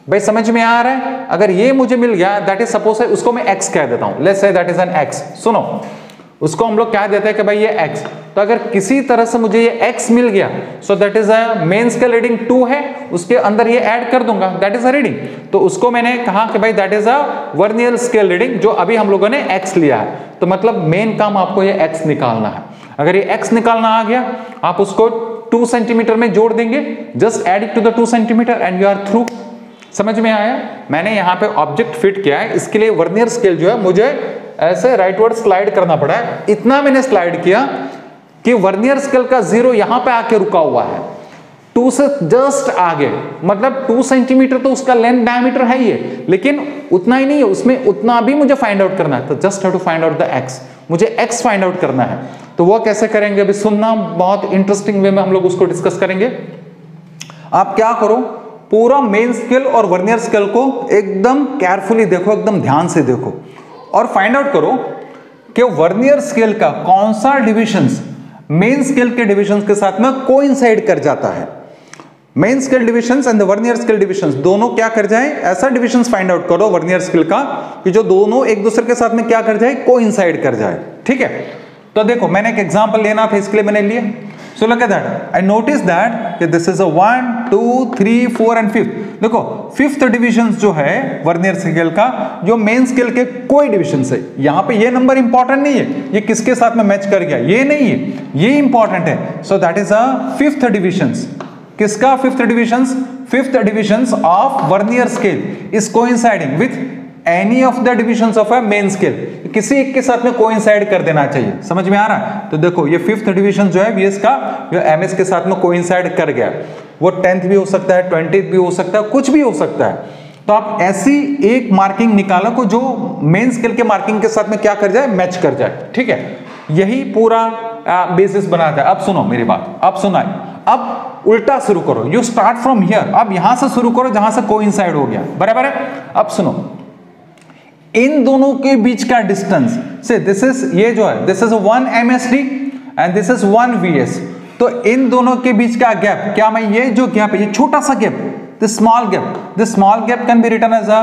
भाई समझ में आ रहा है। अगर ये मुझे मिल गया, दैट इज सपोज उसको मैं x कह देता हूं, let's say that is an x, सुनो उसको हम लोग क्या देते हैं कि भाई ये x, तो अगर किसी तरह से मुझे ये x मिल गया, सो that is a main scale reading 2 है, उसके अंदर ये ऐड कर दूंगा, दैट इज अ रीडिंग। तो उसको मैंने कहा कि भाई that is a vernier scale reading, जो अभी हम लोगों ने x लिया है, तो मतलब मेन काम आपको ये x निकालना है। अगर ये x निकालना आ गया, आप उसको 2 सेंटीमीटर में जोड़ देंगे, just add it to the 2 centimetre and you are through. समझ में आया? मैंने यहाँ पे ऑब्जेक्ट फिट किया है, इसके लिए वर्नियर स्केल जो है मुझे ऐसे राइटवर्ड स्लाइड करना पड़ा है। इतना मैंने स्लाइड किया कि वर्नियर स्केल का 0 यहां पे आके रुका हुआ है, 2 से जस्ट आगे, मतलब 2 सेंटीमीटर तो उसका लेंथ डायमीटर है ही है, लेकिन उतना ही नहीं है, उसमें उतना भी मुझे फाइंड आउट करना है। तो just have to find out the x, मुझे x फाइंड आउट करना है। तो वो कैसे करेंगे अभी सुनना, बहुत इंटरेस्टिंग वे में हम लोग उसको डिस्कस करेंगे। आप क्या करो, पूरा मेन स्केल और वर्नियर स्केल को एकदम केयरफुली देखो, एकदम ध्यान से देखो और फाइंड आउट करो कि वर्नियर स्केल का कौन सा डिविजन्स मेन स्केल के डिविजन्स के साथ में कोइंसाइड कर जाता है। Main scale divisions and the vernier scale divisions दोनों क्या कर जाए, ऐसा डिविजन्स फाइंड आउट करो वर्नियर स्केल का कि जो दोनों एक दूसरे के साथ में क्या कर जाए, कोइंसाइड कर जाए। ठीक है, तो देखो मैंने एक एग्जांपल लेना था, इसके लिए मैंने लिया। So look at that, I notice that this is a 1 2 3 4 and 5th। देखो 5th डिविजन जो है वर्नियर स्केल का, जो मेन स्केल के कोई डिविजन है, यहां पे ये नंबर इंपॉर्टेंट नहीं है, ये किसके साथ में मैच कर गया ये नहीं है, ये इंपॉर्टेंट है। So that is a 5th division. किसका 5th division? 5th division of vernier scale is coinciding with any of the divisions of a main scale, किसी एक के साथ में कोइंसाइड कर देना चाहिए। समझ में आ रहा है? तो देखो ये 5th डिविजन जो है वीएस का, जो एमएस के साथ में कोइंसाइड कर गया, वो 10th भी हो सकता है, 20th भी हो सकता है, कुछ भी हो सकता है। तो आप ऐसी एक मार्किंग निकालो को जो मेन स्केल के मार्किंग के साथ में क्या कर जाए, मैच कर जाए। ठीक है, यही पूरा बेसिस बनाता है। अब सुनो मेरी बात, अब सुनाए, अब उल्टा शुरू करो, यू स्टार्ट फ्रॉम हियर, अब यहां से शुरू करो जहां से कोइंसाइड हो गया, बराबर है। अब सुनो, इन दोनों के बीच का डिस्टेंस से दिस इज, ये जो है this is 1 MSD and this is 1 VS। तो इन दोनों के बीच का गैप, क्या मैं ये जो गैप है, ये छोटा सा gap, this small gap can be written as a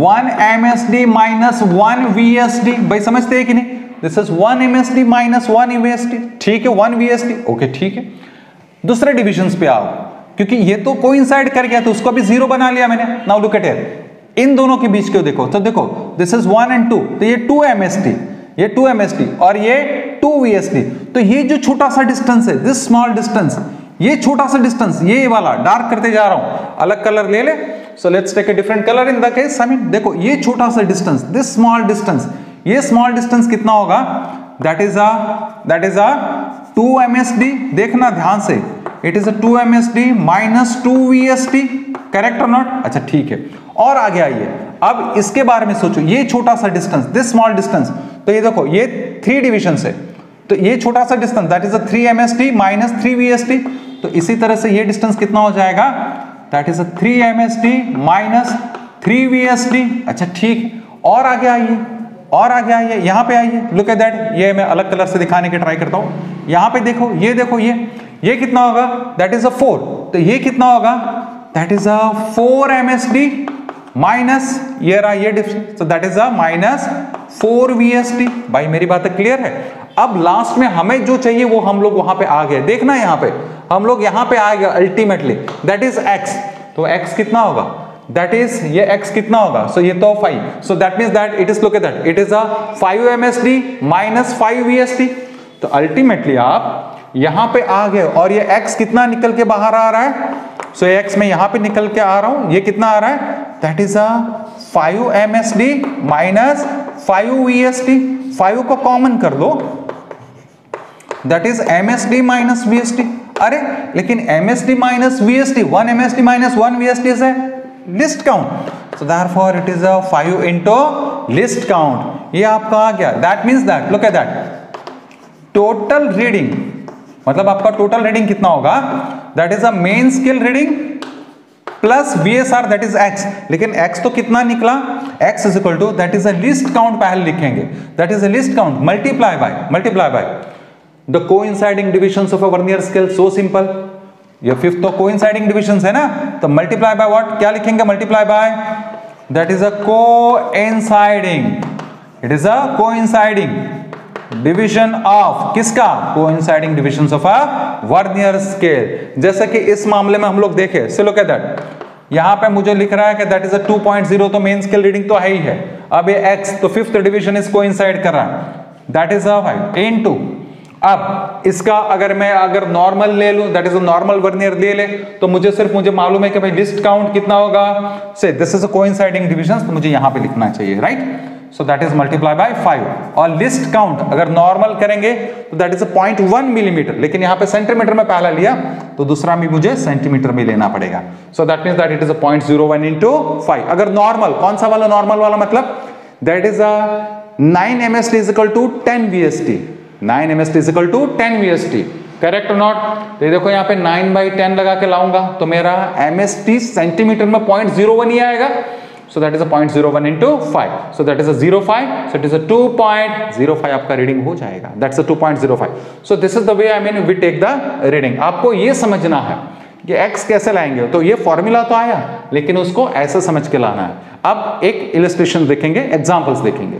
1 MSD minus 1 VSD। भाई समझते हैं कि नहीं? This is 1 MSD minus 1 VSD। ठीक है, 1 VSD, ओके ठीक है। दूसरे डिविजन्स पे आओ, क्योंकि ये तो कोइंसाइड कर गया तो उसको भी 0 बना लिया मैंने। नाउ लुक एट हियर, इन दोनों के बीच को देखो, तो देखो दिस इज 1 एंड 2, तो ये 2 MSD, ये 2 MSD और ये 2 VSD। तो ये जो छोटा सा डिस्टेंस है, दिस स्मॉल डिस्टेंस, ये छोटा सा डिस्टेंस, ये वाला डार्क करते जा रहा हूं, अलग कलर ले ले। So let's take a different colour in the case. I mean देखो ये छोटा सा डिस्टेंस, दिस स्मॉल डिस्टेंस, ये स्मॉल डिस्टेंस कितना होगा, दैट इज अ 2 MSD। देखना ध्यान से, it is a 2 MSD minus 2 VSD, correct और नॉट? अच्छा ठीक है, और आगे आइए, अब इसके बारे में सोचो, ये छोटा सा डिस्टेंस, दिस स्मॉल डिस्टेंस, तो ये देखो ये 3 डिविजन है, तो ये छोटा सा distance that is a 3 MSD minus 3 VSD। तो इसी तरह से ये डिस्टेंस कितना हो जाएगा, that is a 3 MSD minus 3 VSD। अच्छा ठीक है, और आगे आइए, और आगे आइए, यहां पे आइए, लुक एट दैट, ये मैं अलग कलर से दिखाने की ट्राई करता हूं। यहां पे देखो, ये कितना होगा, दैट इज अ 4। तो ये कितना होगा, that is a 4 MSD minus ये रहा ये डिफरेंस, तो that is a minus 4 VSD। भाई मेरी बात क्लियर है? अब लास्ट में हमें जो चाहिए वो हम लोग वहां पे आ गए, देखना यहां पे हम लोग यहां पे आ गए अल्टीमेटली, दैट इज x। तो x कितना होगा, दैट इज ये x कितना होगा, सो ये तो 5। सो that means that it is, look at that, it is a 5 MSD minus 5 VSD। तो अल्टीमेटली आप यहां पे आ गए, और ये x कितना निकल के बाहर आ रहा है, सो ये x मैं यहां पे निकल के आ रहा हूं, ये कितना आ रहा है, that is a 5 MSD minus 5 VSD। 5 को कॉमन कर लो, that is MSD minus VSD। अरे लेकिन MSD minus VSD, 1 MSD minus 1 VSD is a list count, so therefore it is a 5 into list count। ये आपका आ गया, that means that, look at that, total reading मतलब आपका total reading कितना होगा, that is a main scale reading plus VSR that is x, लेकिन x तो कितना निकला, x is equal to that is a least count पहले लिखेंगे, that is a least count multiply by the coinciding divisions of a vernier scale. So simple, ये fifth तो coinciding divisions है ना, तो मल्टीप्लाई बाय व्हाट, क्या लिखेंगे, multiply by that is a coinciding, it is a coinciding division of किसका, coinciding divisions of a vernier scale. जैसे कि इस मामले में हम लोग देखें, सो लुक एट दैट, यहां पे मुझे लिख रहा है कि दैट इज अ 2.0, तो मेन स्केल रीडिंग तो है ही है। अब ये x तो फिफ्थ डिवीजन इस कोइंसाइड कर रहा है, दैट इज अ 5 इनटू, अब इसका अगर नॉर्मल ले लूं, that is a normal vernier ले ले, तो मुझे मालूम है कि भाई लिस्ट काउंट कितना होगा, से this is a coinciding division, तो मुझे यहां पे लिखना चाहिए, right. So that is multiply by 5, और लिस्ट काउंट अगर नॉर्मल करेंगे तो दैट इज 0.1 मिलीमीटर, लेकिन यहाँ पे सेंटीमीटर में पहला लिया तो दूसरा भी मुझे सेंटीमीटर में लेना पड़ेगा। So that means that it is 0.01 into 5। अगर नॉर्मल, कौन सा वाला नॉर्मल वाला, मतलब that is 9 MST is equal to 10 VST, 9 MST is equal to 10 VST, correct और नॉट। तो देखो यहाँ पे 9/10 लगा के लाऊंगा तो मेरा MST सेंटीमीटर में 0.01 ही आएगा। So that is a 0.01 into 5. So that is a 0.5. So it is a 2.05 आपका रीडिंग हो जाएगा. That's a 2.05. So this is the way I mean we take the reading. आपको ये समझना है कि x कैसे लाएंगे, तो ये फॉर्मूला तो आया लेकिन उसको ऐसे समझ के लाना है। अब एक इलस्ट्रेशन देखेंगे, एग्जांपल्स देखेंगे।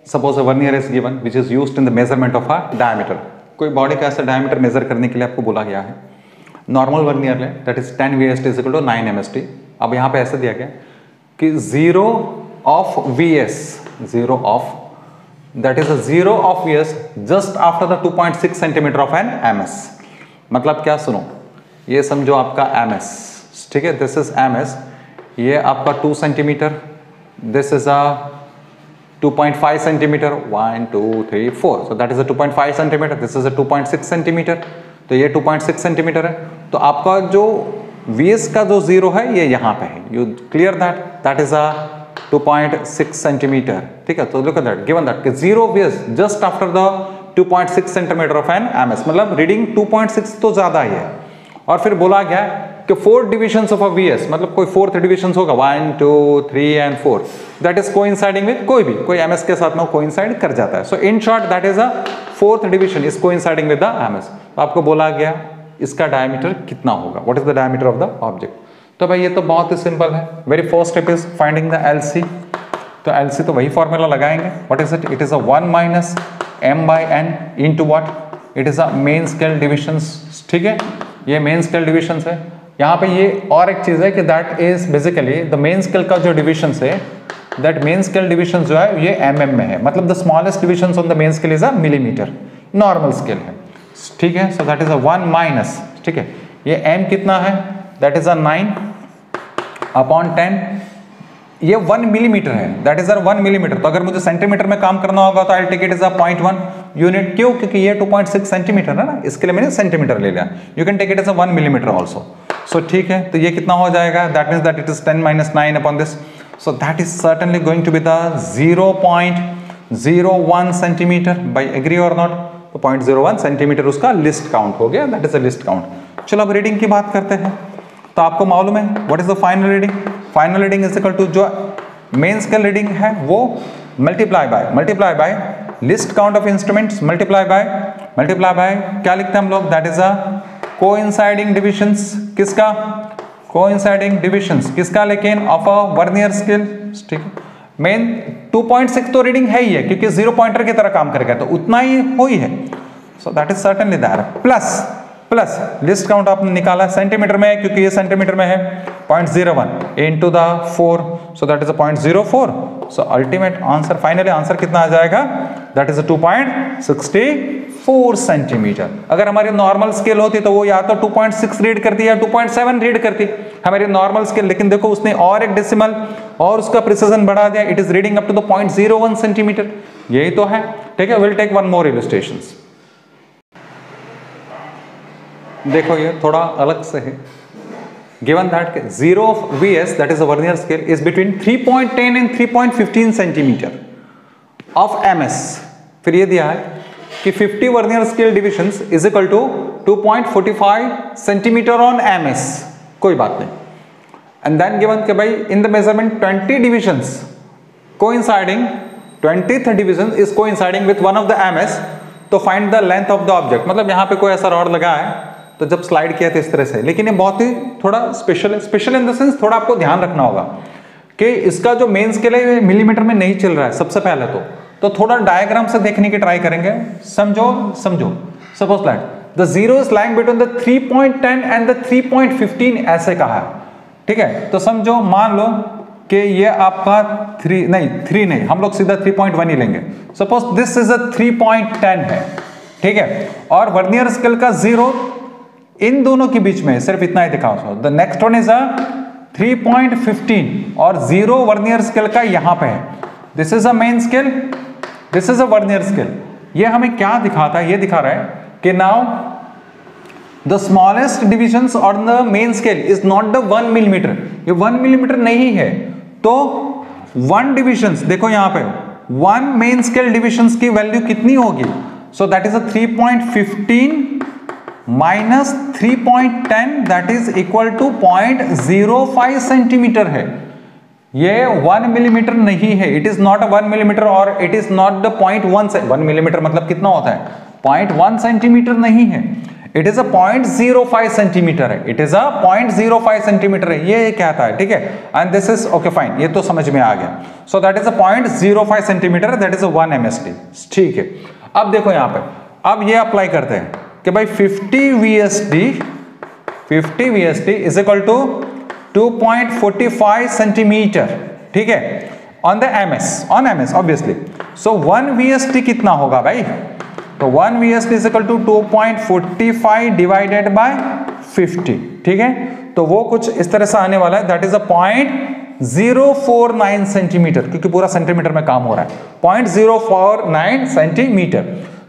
Suppose a vernier is given which is used in the measurement of a diameter. कोई बॉडी का ऐसा डायमीटर मेजर करने के लिए आपको बोला गया है। नॉर्मल वर्नियर ले, that is 10 VST is equal to 9 MST। अब यहाँ पे ऐसे दिया गया कि 0 of VS, 0 of, that is a 0 of VS just after the 2.6 centimetre of an MS। मतलब क्या, सुनो, ये समझो आपका MS, ठीक है, दिस इज MS, ये आपका 2 centimetre, this is a 2.5 centimetre, 1 2 3 4, so that is a 2.5 centimetre, this is a 2.6 centimetre, तो ये 2.6 सेंटीमीटर है। तो आपका जो VS का जो 0 है ये यहाँ पे है, you clear that is a 2.6 centimetre, ठीक है। तो look at that, given that 0 VS just after the 2.6 centimetre of an MS, मतलब रीडिंग 2.6 तो ज्यादा ही है। और फिर बोला गया कि 4 डिविजन्स ऑफ अ VS, मतलब कोई 4th डिविजन्स होगा, 1 2 3 and 4, that is coinciding with कोई MS के साथ में कोइंसाइड कर जाता है। So in short that is a 4th division is coinciding with the MS। तो आपको बोला गया इसका डायमीटर कितना होगा, what is the diameter of the object. तो भाई ये तो बहुत ही सिंपल है। Very first step is finding the LC। तो LC तो वही फॉर्मूला लगाएंगे, what is it, it is a 1 minus m/n into what, it is a main scale divisions, ठीक है, ये मेन स्केल डिविजन्स है। यहाँ पे ये और एक चीज है कि that is basically the main scale का जो डिविजन्स है, दैट मेन स्केल डिविजन जो है ये mm में है, मतलब the smallest division on the main scale is a millimetre, normal scale है, ठीक है। So that is a 1 minus, ठीक है, ये m कितना है, दैट इज अ 9/10, ये 1 मिलीमीटर है, दैट इज 1 मिलीमीटर। तो अगर मुझे सेंटीमीटर में काम करना होगा तो I take it is a 0.1 unit, क्यों, क्योंकि ये 2.6 सेंटीमीटर है ना, इसके लिए मैंने सेंटीमीटर ले लिया। You can take it as a 1 millimetre also. So ठीक है, तो ये कितना हो जाएगा, that means that it is 10 - 9 upon this, so that is certainly going to be the 0.01 centimetre, by agree or not। तो 0.01 सेंटीमीटर उसका लिस्ट काउंट हो गया, that is a least count. चलो अब रीडिंग की बात करते हैं। तो आपको मालूम है what is the final reading, final reading is equal to जो मेन स्केल रीडिंग है वो multiply by least count of instruments, multiply by क्या लिखते हैं हम लोग, that is a coinciding divisions, किसका, कोइंसाइडिंग डिविजन्स किसका, लेकिन ऑफ अ वर्नियर स्केल, ठीक है। मेन 2.6 तो रीडिंग है ही है क्योंकि 0 पॉइंटर की तरह काम करेगा, तो उतना ही हो ही है। So that is certainly there, plus least count आपने निकाला सेंटीमीटर में क्योंकि ये सेंटीमीटर में है, 0.01 into the 4, so that is a 0.04। So ultimate answer, finally answer कितना आ जाएगा, दैट इज अ 2.64 सेंटीमीटर। अगर हमारी नॉर्मल स्केल होती तो वो या तो 2.6 रीड करती या 2.7 रीड करती हमारी नॉर्मल स्केल, लेकिन देखो उसने और एक डेसिमल और उसका प्रिसिजन बढ़ा दिया, it is reading up to the 0.01 centimetre. यही तो है, ठीक है। Will take one more illustrations. देखो ये थोड़ा अलग से है, given that 0 of VS, that is a vernier scale, is between 3.10 and 3.15 centimetre of MS। फिर ये दिया है कि 50 vernier scale divisions is equal to 2.45 centimetre on MS, कोई बात नहीं। एंड देन गिवन कि भाई in the measurement 20 divisions coinciding, 20th division is coinciding with one of the MS, तो find the length of the object. मतलब यहाँ पे कोई ऐसा रॉड लगा है तो जब स्लाइड किया तो इस तरह से, लेकिन ये बहुत ही थोड़ा स्पेशल है। स्पेशल इन द सेंस थोड़ा आपको ध्यान रखना होगा कि इसका जो मेन स्केल है मिलीमीटर में नहीं चल रहा है सबसे पहले तो थोड़ा डायग्राम से देखने की ट्राई करेंगे। समझो suppose that the zero is lying between the 3.10 and the 3.15 ऐसे कहा है, ठीक है। तो समझो मान लो कि ये आपका 3 नहीं, हम लोग सीधा 3.1 ही लेंगे। सपोज दिस इज अ 3.10 है, ठीक है, और वर्नियर स्केल का जीरो इन दोनों के बीच में सिर्फ इतना ही दिखा। The next one is a 3.15 और जीरो वर्नियर स्केल का यहां पे है। This is a main scale, this is a vernier scale. ये हमें क्या दिखाता है, ये दिखा रहा है कि now the smallest divisions on the main scale is not the 1 millimetre, ये 1 मिलीमीटर नहीं है। तो 1 डिविजन्स देखो यहां पे 1 मेन स्केल डिविजन्स की वैल्यू कितनी होगी, so that is a 3.15 minus 3.10 that is equal to 0.05 centimetre है। ये 1 मिलीमीटर नहीं है, it is not a 1 millimetre और it is not the 1 millimetre मतलब कितना होता है 0.1 सेंटीमीटर नहीं है, इट इज अ 0.05 सेंटीमीटर है, इट इज अ 0.05 सेंटीमीटर है, ये कहता है, ठीक है। And this is okay fine, ये तो समझ में आ गया। सो that is a 0.05 centimetre, that is a 1 MSD, ठीक है। अब देखो यहां पे, अब ये अप्लाई करते हैं कि भाई 50 VSD is equal to 2.45 centimetre, ठीक है, on the on MS obviously. सो 1 VSD कितना होगा भाई, तो 1 VSD is equal to 2.45 divided by 50, ठीक है। तो वो कुछ इस तरह से आने वाला है, दैट इज अ 0.049 सेंटीमीटर, क्योंकि पूरा सेंटीमीटर में काम हो रहा है, 0.049 सेंटीमीटर।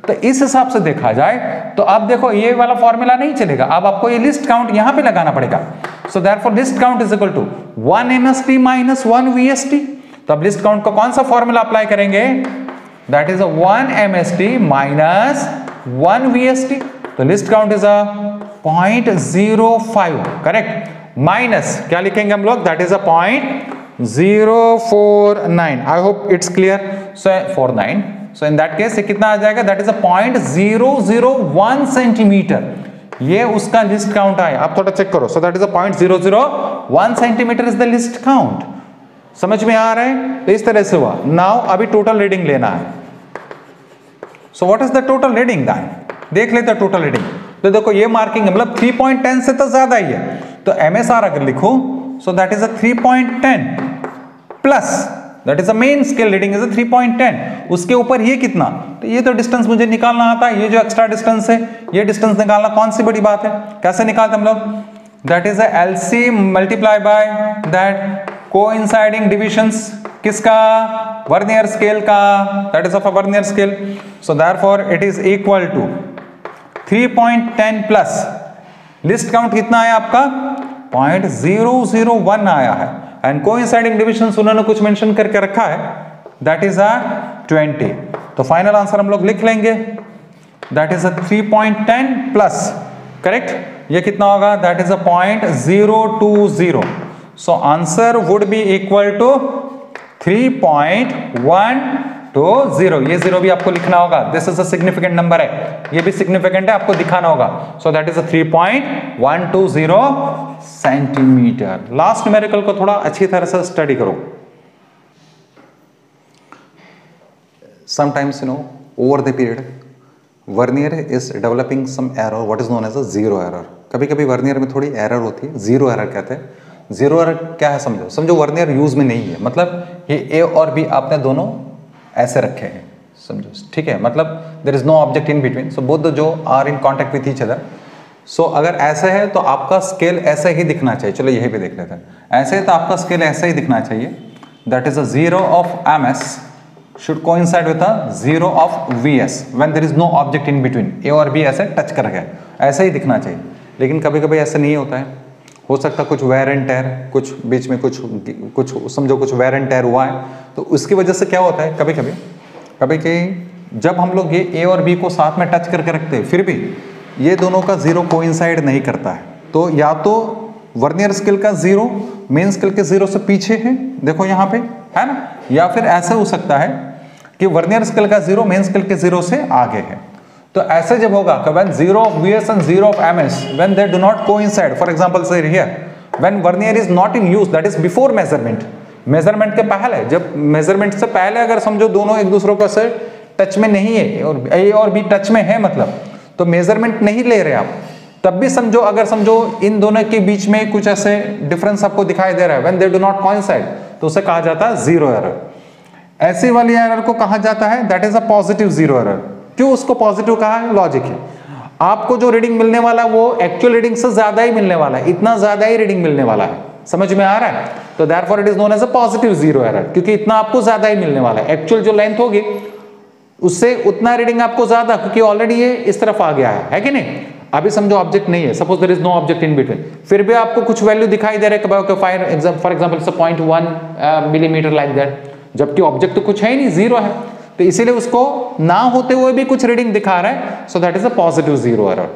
तो इस हिसाब से देखा जाए तो अब देखो ये वाला फॉर्मूला नहीं चलेगा, अब आपको ये लिस्ट काउंट यहां पे लगाना पड़ेगा। So therefore least count is equal to 1 MSD minus 1 VSD। तो अब लिस्ट काउंट को कौन सा फॉर्मूला अप्लाई करेंगे, that is 1 MSD minus 1 VSD। तो least count is 0.05, correct, minus क्या लिखेंगे हम लोग, that is 0.049। I hope it's clear. So 49, so in that case कितना आ जाएगा, दैट इज 0.001 सेंटीमीटर। ये उसका लिस्ट काउंट आया, आप थोड़ा चेक करो। सो that is 0.001 centimetre is the least count. समझ में आ रहा है, तो इस तरह से हुआ। नाउ अभी टोटल रीडिंग लेना है। So what is the total reading, then देख लेते हैं टोटल रीडिंग। तो देखो ये मार्किंग है, मतलब 3.10 से तो ज्यादा ही है, तो MSR अगर लिखो सो that is 3.10 plus that is a main scale reading is 3.10, उसके ऊपर ये कितना, तो ये तो डिस्टेंस मुझे निकालना आता है, ये जो एक्स्ट्रा डिस्टेंस है ये डिस्टेंस निकालना कौन सी बड़ी बात है, कैसे निकालते हम लोग, that is LC multiply by that coinciding divisions किसका, वर्नियर स्केल का, that is of a vernier scale. So therefore it is equal to 3.10 plus least count कितना है आपका 0.001 आया है, एंड कोइंसाइडिंग डिविजन्स उन्होंने कुछ मेंशन करके रखा है, दैट इज 20। तो फाइनल आंसर हम लोग लिख लेंगे, दैट इज 3.10 प्लस, करेक्ट, ये कितना होगा, that is 0.020। So answer would be equal to 3.120। ये जीरो भी आपको लिखना होगा, this is a significant number है, ये भी सिग्निफिकेंट है, आपको दिखाना होगा। So that is 3.120 centimetre. Last numerical को थोड़ा अच्छी तरह से स्टडी करो। Sometimes over the period vernier is developing some error what is known as a zero error. कभी कभी वर्नियर में थोड़ी एरर होती है, जीरो एरर कहते हैं। जीरो एरर क्या है समझो वर्नियर यूज में नहीं है, मतलब ये ए और बी आपने दोनों ऐसे रखे हैं, समझो, ठीक है, मतलब there is no object in between, so both जो are in contact with each other. So अगर ऐसे है तो आपका स्केल ऐसे ही दिखना चाहिए, चलो यही भी देख लेते हैं, ऐसे है तो आपका स्केल ऐसे ही दिखना चाहिए, that is 0 of MS should coincide with 0 of VS when there is no object in between, A और B ऐसे टच कर गए, ऐसे ही दिखना चाहिए। लेकिन कभी कभी ऐसा नहीं होता है, हो सकता है कुछ वेयर एंड टेयर, कुछ बीच में कुछ समझो कुछ वेयर एंड टेयर हुआ है, तो उसकी वजह से क्या होता है, कभी कभी जब हम लोग ये ए और बी को साथ में टच करके रखते हैं फिर भी ये दोनों का जीरो कोइंसाइड नहीं करता है, तो या तो वर्नियर स्केल का जीरो मेन स्केल के जीरो से पीछे है, देखो यहाँ पे है ना, या फिर ऐसा हो सकता है कि वर्नियर स्केल का जीरो मेन स्केल के जीरो से आगे है। तो ऐसे जब होगा when zero of VS and zero of MS when they do not coincide, for example say here when vernier is not in use, that is before measurement, measurement के पहले, जब मेजरमेंट से पहले अगर समझो दोनों एक दूसरे को से टच में नहीं है और ए और बी टच में है मतलब, तो मेजरमेंट नहीं ले रहे आप, तब भी समझो अगर समझो इन दोनों के बीच में कुछ ऐसे डिफरेंस आपको दिखाई दे रहा है when they do not coincide, तो उसे कहा जाता है जीरो एरर। ऐसी वाली एरर को कहा जाता है that is a positive zero error. क्यों उसको पॉजिटिव कहा है? लॉजिक है, आपको जो रीडिंग मिलने वाला है वो एक्चुअल रीडिंग से ज्यादा ही मिलने वाला है, इतना ज्यादा ही रीडिंग मिलने वाला है, समझ में आ रहा है? तो therefore it is known as a positive zero error, क्योंकि इतना आपको ज्यादा ही मिलने वाला है, एक्चुअल जो लेंथ होगी उससे उतना रीडिंग आपको ज्यादा, क्योंकि ऑलरेडी ये इस तरफ आ गया है कि नहीं? अभी समझो ऑब्जेक्ट नहीं है, suppose there is no object in between, फिर भी आपको कुछ वैल्यू दिखाई दे रहा है for example 0.1 millimetre like that, जबकि ऑब्जेक्ट तो कुछ है ही नहीं, जीरो है, तो इसीलिए उसको ना होते हुए भी कुछ रीडिंग दिखा रहा है, so that is a positive zero error.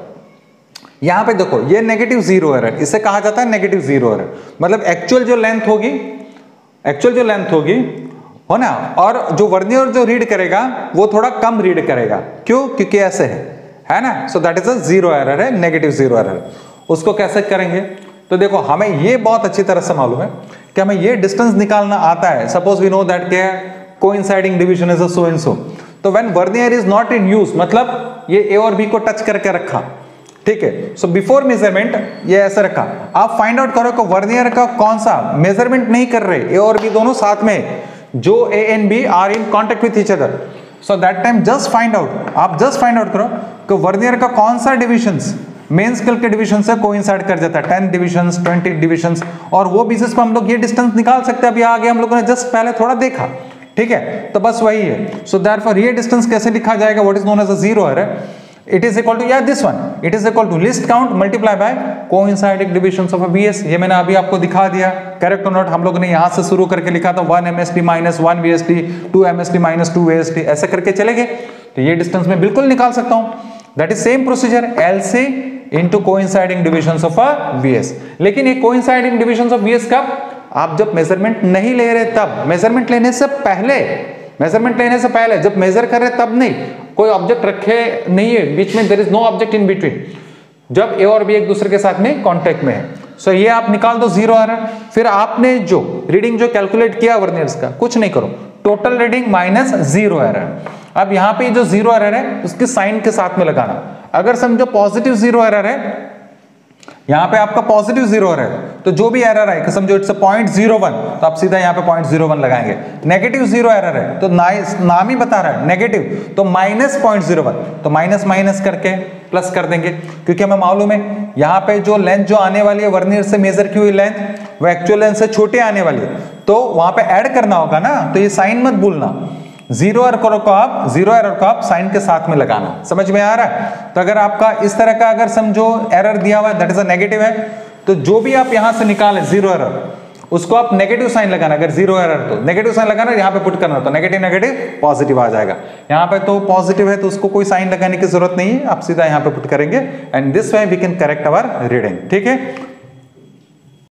यहां पे देखो ये नेगेटिव जीरो एरर, इसे कहा जाता है नेगेटिव जीरो एरर, मतलब एक्चुअल जो लेंथ होगी हो ना, और जो वर्नियर जो रीड करेगा वो थोड़ा कम रीड करेगा, क्यों? क्योंकि ऐसे है ना, सो that is a zero error है, नेगेटिव जीरो एरर। उसको कैसे करेंगे? तो देखो हमें ये बहुत अच्छी तरह से मालूम है कि हमें ये डिस्टेंस निकालना आता है, सपोज वी नो दैट क्या coinciding division is a so and so, तो when vernier is not in use, मतलब ये ए और बी को टच करके रखा, ठीक है, सो बिफोर मेजरमेंट ये ऐसे रखा, आप फाइंड आउट करो कि वर्नियर का कौन सा मेजरमेंट नहीं कर रहे, ए और बी दोनों साथ में, जो A and B are in contact with each other, so that time just find out, आप जस्ट फाइंड आउट करो कि वर्नियर का कौन सा डिविजन्स मेन स्केल के डिवीजन से कोइंसाइड कर जाता है, 10 डिविजन्स 20 डिविजन्स, और वो बेसिस पे हम लोग ये डिस्टेंस निकाल सकते हैं। अभी आगे हम लोगों ने जस्ट पहले थोड़ा देखा, ठीक है, तो बस वही है। सो देयरफॉर ये डिस्टेंस कैसे लिखा जाएगा, what is known as a zero error, it is equal to या this one, it is equal to least count multiply by coinciding divisions of a VS। ये मैंने अभी आपको दिखा दिया, करेक्ट और नॉट? हम लोग ने यहां से शुरू करके लिखा था 1 MSD minus 1 VSD 2 MSD minus 2 VSD, ऐसे करके चले गए, तो ये डिस्टेंस मैं बिल्कुल निकाल सकता हूं। That is same procedure, LC into coinciding divisions of a VS। लेकिन ये coinciding divisions of VS कब? आप जब मेजरमेंट नहीं ले रहे तब, मेजरमेंट लेने से पहले, जब मेजर कर रहे तब नहीं, कोई ऑब्जेक्ट रखे नहीं है बीच में, there is no object in between, जब ए और बी एक दूसरे के साथ में कांटेक्ट में है, सो ये आप निकाल दो जीरो एरर। फिर आपने जो रीडिंग जो कैलकुलेट किया वर्नियर्स का, कुछ नहीं करो, total reading minus zero error. अब यहाँ पे जो जीरो एरर है उसके साइन के साथ में लगाना, अगर समझो पॉजिटिव जीरो एरर है, यहां पे आपका पॉजिटिव जीरो एरर है, तो जो भी एरर है समझो इट्स 0.01, तो आप सीधा यहां पे 0.01 लगाएंगे। नेगेटिव जीरो एरर है तो नाम ही बता रहा है नेगेटिव, तो माइनस 0.01, तो माइनस माइनस करके प्लस कर देंगे, क्योंकि हमें मालूम है यहां पे जो लेंथ जो आने वाली है वर्नियर से मेजर की हुई लेंथ वो एक्चुअल लेंथ से छोटे आने वाली है, तो वहां पे ऐड करना होगा ना, तो ये साइन मत भूलना, जीरो एरर को आप साइन के साथ में लगाना, समझ में आ रहा है? तो अगर आपका इस तरह का अगर समझो एरर दिया हुआ है दैट इज अ नेगेटिव है, तो जो भी आप यहां से निकाले जीरो एरर उसको आप नेगेटिव साइन लगाना, अगर जीरो एरर तो नेगेटिव साइन लगाना, यहाँ पे पुट करना, तो नेगेटिव नेगेटिव पॉजिटिव आ जाएगा। यहाँ पे तो पॉजिटिव है तो उसको कोई साइन लगाने की जरूरत नहीं है, आप सीधा यहाँ पे पुट करेंगे, and this way we can correct our reading, ठीक है।